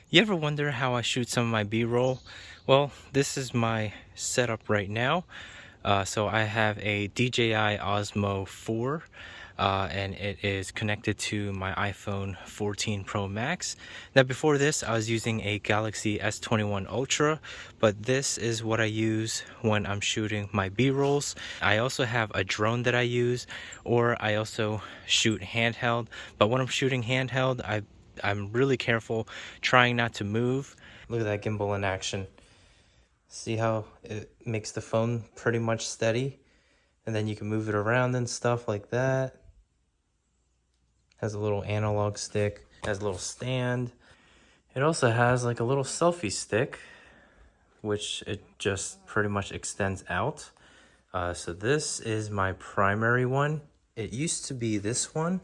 You ever wonder how I shoot some of my B-roll? Well, this is my setup right now. So I have a DJI Osmo 4 and it is connected to my iPhone 14 Pro Max. Now before this I was using a Galaxy S21 Ultra, but this is what I use when I'm shooting my B-rolls. I also have a drone that I use, or I also shoot handheld, but when I'm shooting handheld I'm really careful trying not to move. Look at that gimbal in action. See how it makes the phone pretty much steady, and then you can move it around and stuff like that. Has a little analog stick, has a little stand. It also has like a little selfie stick, which it just pretty much extends out. So this is my primary one. It used to be this one,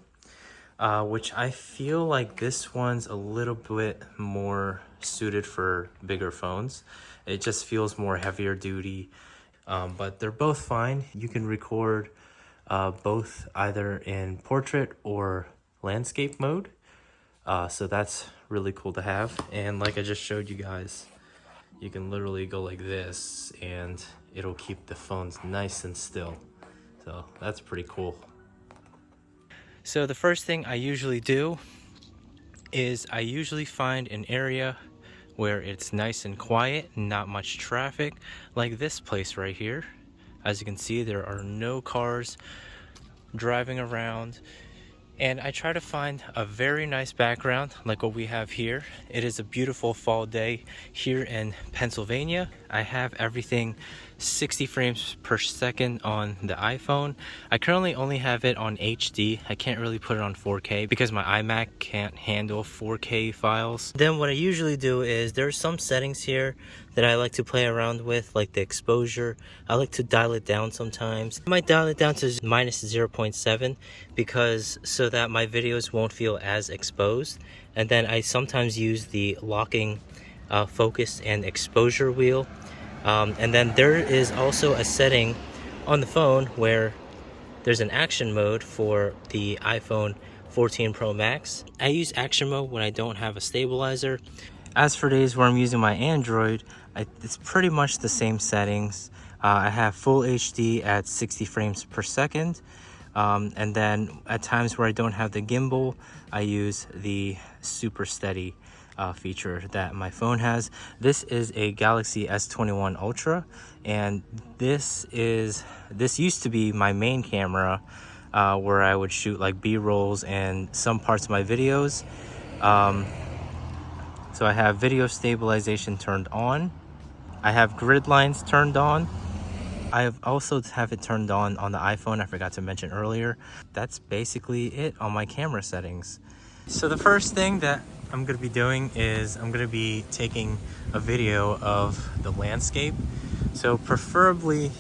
which I feel like this one's a little bit more suited for bigger phones. It just feels more heavier duty, but they're both fine. You can record both either in portrait or landscape mode. So that's really cool to have. And like I just showed you guys, you can literally go like this and it'll keep the phones nice and still. So that's pretty cool. So the first thing I usually do is I usually find an area where it's nice and quiet, not much traffic, like this place right here. As you can see, there are no cars driving around. And I try to find a very nice background like what we have here. It is a beautiful fall day here in Pennsylvania. I have everything 60 frames per second on the iPhone. I currently only have it on HD. I can't really put it on 4K because my iMac can't handle 4K files. Then what I usually do is there's some settings here that I like to play around with, like the exposure. I like to dial it down sometimes. I might dial it down to minus 0.7 because so that my videos won't feel as exposed. And then I sometimes use the locking focus and exposure wheel. And then there is also a setting on the phone where there's an action mode for the iPhone 14 Pro Max. I use action mode when I don't have a stabilizer. As for days where I'm using my Android, it's pretty much the same settings. I have full HD at 60 frames per second. And then at times where I don't have the gimbal, I use the super steady feature that my phone has. This is a Galaxy S21 Ultra, and this used to be my main camera, where I would shoot like B-rolls and some parts of my videos. So I have video stabilization turned on. I have grid lines turned on. I also have it turned on the iPhone, I forgot to mention earlier. That's basically it on my camera settings. So the first thing that I'm going to be doing is I'm going to be taking a video of the landscape. So preferably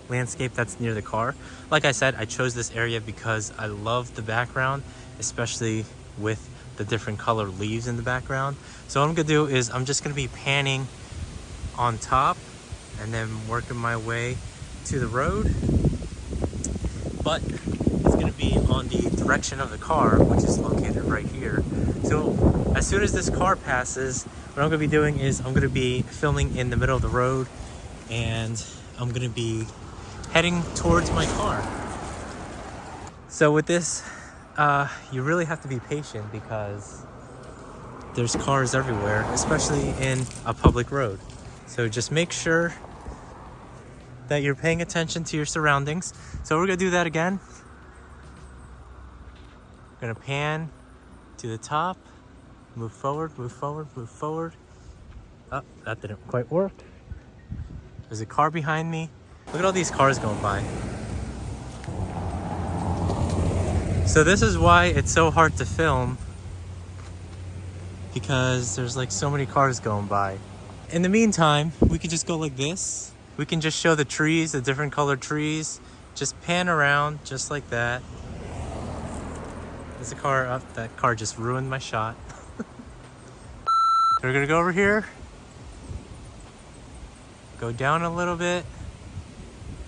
landscape that's near the car. Like I said, I chose this area because I love the background, especially with the different color leaves in the background. So what I'm going to do is I'm just going to be panning on top and then working my way to the road, but it's going to be on the direction of the car, which is located right here. So as soon as this car passes, what I'm going to be doing is I'm going to be filming in the middle of the road, and I'm going to be heading towards my car. So with this, you really have to be patient because there's cars everywhere, especially in a public road. So just make sure that you're paying attention to your surroundings. So we're gonna do that again. We're gonna pan to the top, move forward, move forward, move forward. Oh, that didn't quite work. There's a car behind me. Look at all these cars going by. So this is why it's so hard to film, because there's like so many cars going by. In the meantime, we can just go like this. We can just show the trees, the different colored trees. Just pan around just like that. There's a car up. That car just ruined my shot. We're gonna go over here. Go down a little bit.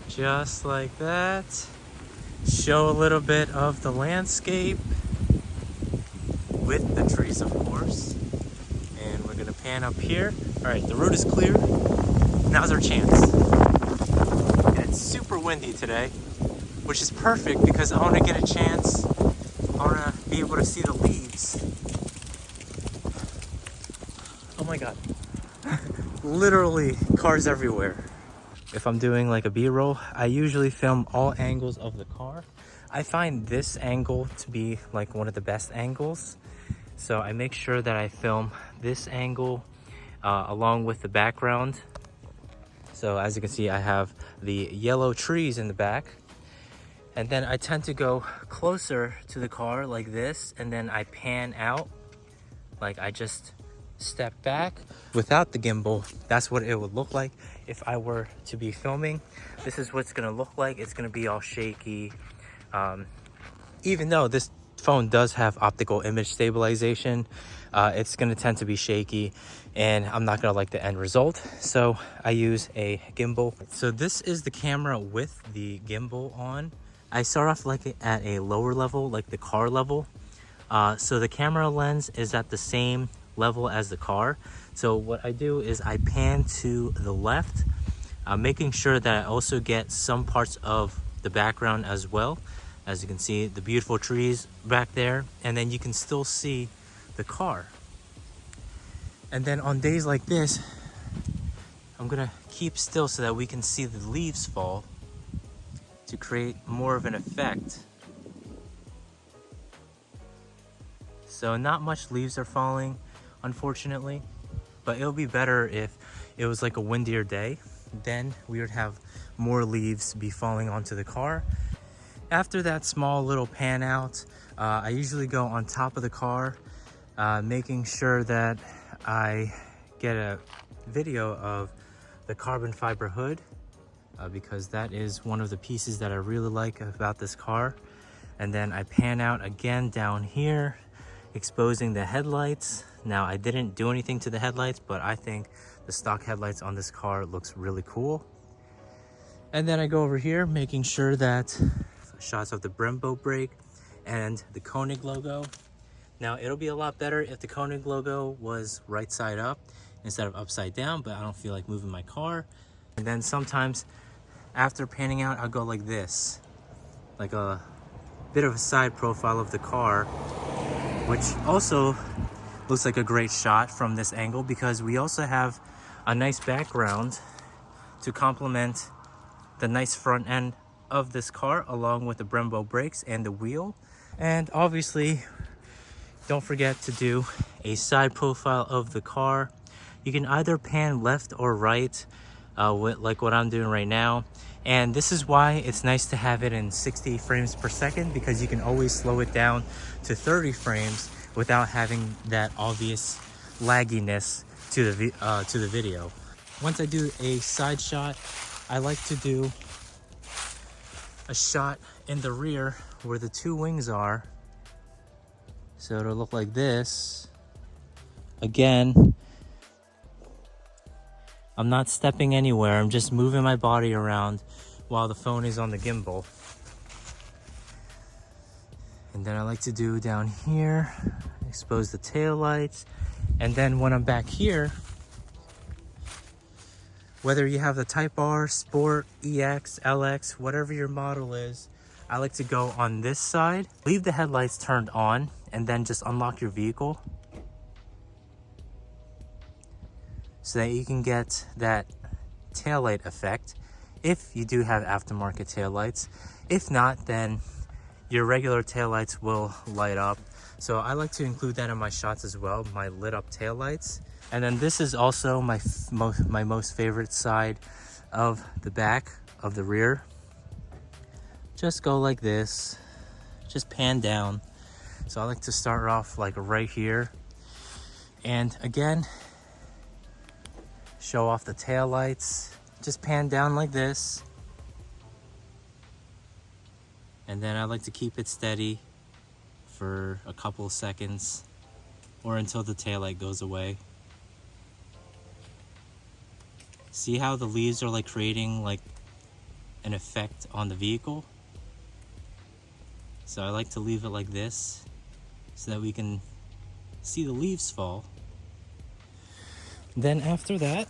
Just like that. Show a little bit of the landscape with the trees, of course. And we're gonna pan up here. All right, the road is clear. Now's our chance. And it's super windy today, which is perfect because I want to get a chance. I want to be able to see the leaves. Oh my God. Literally cars everywhere. If I'm doing like a B-roll, I usually film all angles of the car. I find this angle to be like one of the best angles. So I make sure that I film this angle along with the background. So as you can see, I have the yellow trees in the back. And then I tend to go closer to the car like this, and then I pan out. Like I just step back without the gimbal. That's what it would look like if I were to be filming. This is what's gonna look like. It's gonna be all shaky. Even though this phone does have optical image stabilization, it's gonna tend to be shaky, and I'm not gonna like the end result. So I use a gimbal. So this is the camera with the gimbal on. I start off like at a lower level, like the car level. So the camera lens is at the same level as the car. So what I do is I pan to the left, making sure that I also get some parts of the background as well. As you can see, the beautiful trees back there, and then you can still see the car. And then on days like this, I'm gonna keep still so that we can see the leaves fall to create more of an effect. So not much leaves are falling, unfortunately, but it'll be better if it was like a windier day. Then we would have more leaves be falling onto the car. After that small little pan out, I usually go on top of the car, making sure that I get a video of the carbon fiber hood, because that is one of the pieces that I really like about this car. And then I pan out again down here, exposing the headlights. Now I didn't do anything to the headlights, but I think the stock headlights on this car looks really cool. And then I go over here, making sure that shots of the Brembo brake and the Koenig logo. Now it'll be a lot better if the Koenig logo was right side up instead of upside down, but I don't feel like moving my car. And then sometimes after panning out, I'll go like this, like a bit of a side profile of the car, which also looks like a great shot from this angle because we also have a nice background to complement the nice front end of this car, along with the Brembo brakes and the wheel. And obviously, don't forget to do a side profile of the car. You can either pan left or right, like what I'm doing right now. And this is why it's nice to have it in 60 frames per second, because you can always slow it down to 30 frames without having that obvious lagginess to the video. Once I do a side shot, I like to do a shot in the rear where the two wings are. So it'll look like this. Again, I'm not stepping anywhere. I'm just moving my body around while the phone is on the gimbal. And then I like to do down here, expose the tail lights. And then when I'm back here, whether you have the Type R, Sport, EX, LX, whatever your model is, I like to go on this side, leave the headlights turned on, and then just unlock your vehicle so that you can get that taillight effect if you do have aftermarket taillights. If not, then your regular taillights will light up. So I like to include that in my shots as well, my lit up taillights. And then this is also my most favorite side of the back of the rear. Just go like this, just pan down. So I like to start off like right here. And again, show off the tail lights, just pan down like this. And then I like to keep it steady for a couple of seconds or until the taillight goes away. See how the leaves are like creating like an effect on the vehicle? So I like to leave it like this so that we can see the leaves fall. Then after that,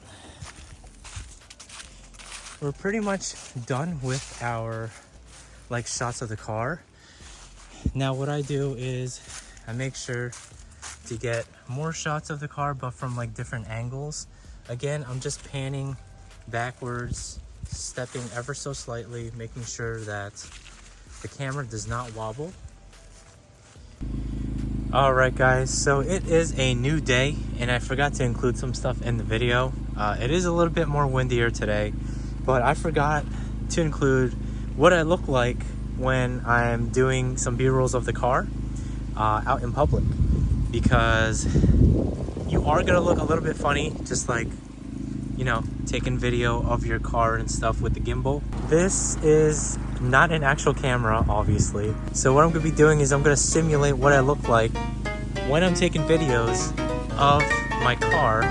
we're pretty much done with our like shots of the car. Now what I do is I make sure to get more shots of the car, but from like different angles. Again, I'm just panning backwards, stepping ever so slightly, making sure that the camera does not wobble. All right guys, so it is a new day and I forgot to include some stuff in the video. It is a little bit more windier today, but I forgot to include what I look like when I'm doing some B-rolls of the car out in public, because you are gonna look a little bit funny, just like, you know, taking video of your car and stuff with the gimbal. This is not an actual camera, obviously. So what I'm gonna be doing is I'm gonna simulate what I look like when I'm taking videos of my car.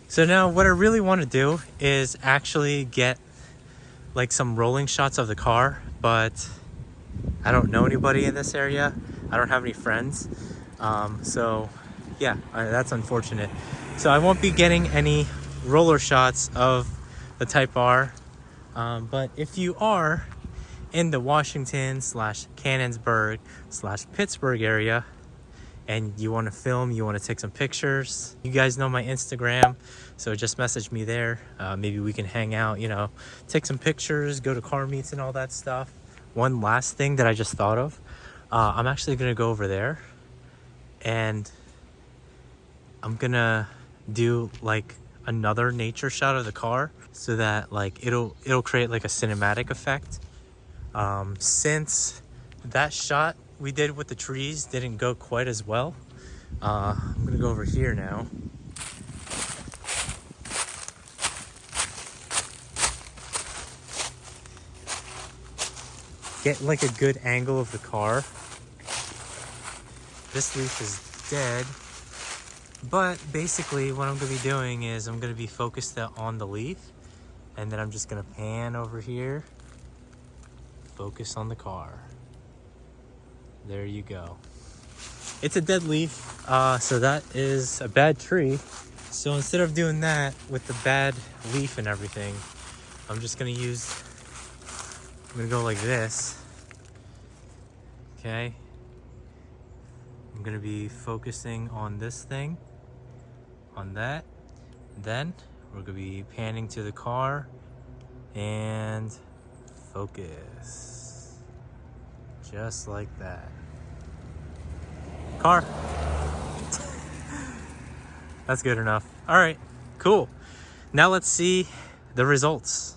So now what I really want to do is actually get like some rolling shots of the car, but I don't know anybody in this area. I don't have any friends. So yeah, that's unfortunate. So I won't be getting any roller shots of the Type R. But if you are in the Washington / Canonsburg / Pittsburgh area, and you want to film, you want to take some pictures, you guys know my Instagram, so just message me there. Maybe we can hang out, you know, take some pictures, go to car meets and all that stuff. One last thing that I just thought of, I'm actually gonna go over there and I'm gonna do like another nature shot of the car, so that like it'll create like a cinematic effect. Since that shot we did with the trees didn't go quite as well, I'm gonna go over here now. Get like a good angle of the car. This leaf is dead, but basically what I'm gonna be doing is I'm gonna be focused on the leaf, and then I'm just gonna pan over here, focus on the car. There you go. It's a dead leaf, so that is a bad tree. So instead of doing that with the bad leaf and everything, I'm gonna go like this. Okay. I'm gonna be focusing on this thing, on that. Then we're gonna be panning to the car and focus. Just like that. Car. That's good enough. All right, cool. Now let's see the results.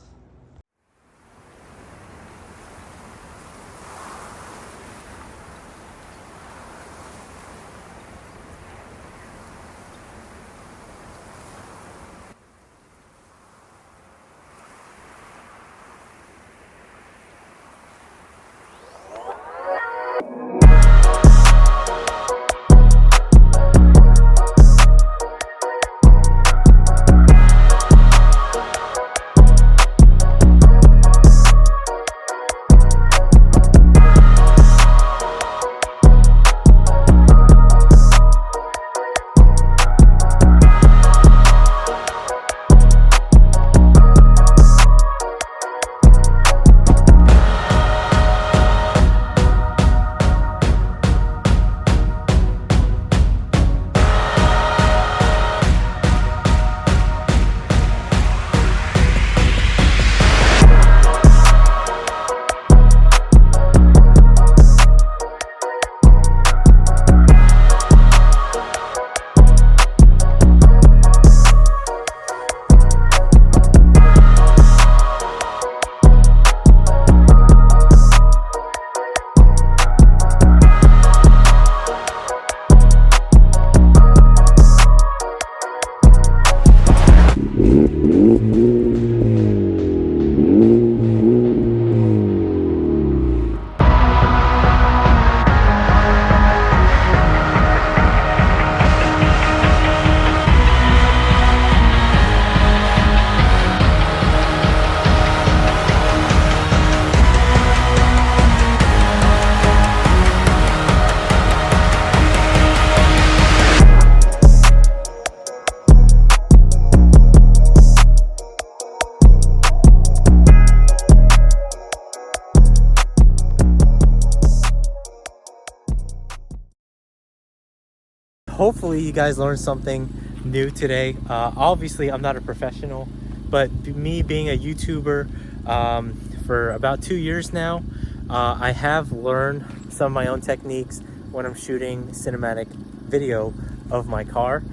hopefully you guys learned something new today. Obviously I'm not a professional, but me being a YouTuber for about 2 years now, I have learned some of my own techniques when I'm shooting cinematic video of my car.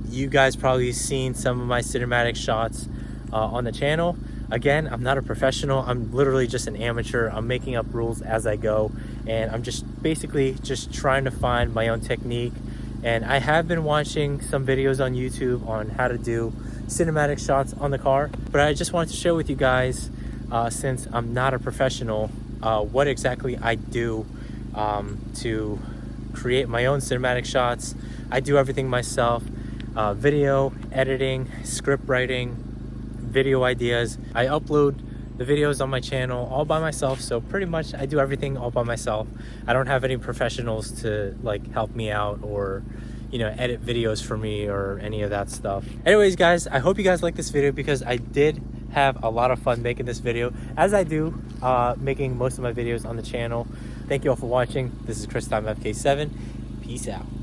You guys probably seen some of my cinematic shots on the channel. Again, I'm not a professional. I'm literally just an amateur. I'm making up rules as I go, and I'm just basically just trying to find my own technique. And I have been watching some videos on YouTube on how to do cinematic shots on the car, but I just wanted to share with you guys, since I'm not a professional, what exactly I do to create my own cinematic shots. I do everything myself. Video editing, script writing, video ideas. I upload the videos on my channel all by myself, so pretty much I do everything all by myself. I don't have any professionals to like help me out or, you know, edit videos for me or any of that stuff. Anyways guys, I hope you guys like this video because I did have a lot of fun making this video, as I do making most of my videos on the channel. Thank you all for watching. This is Chris Time FK7. Peace out.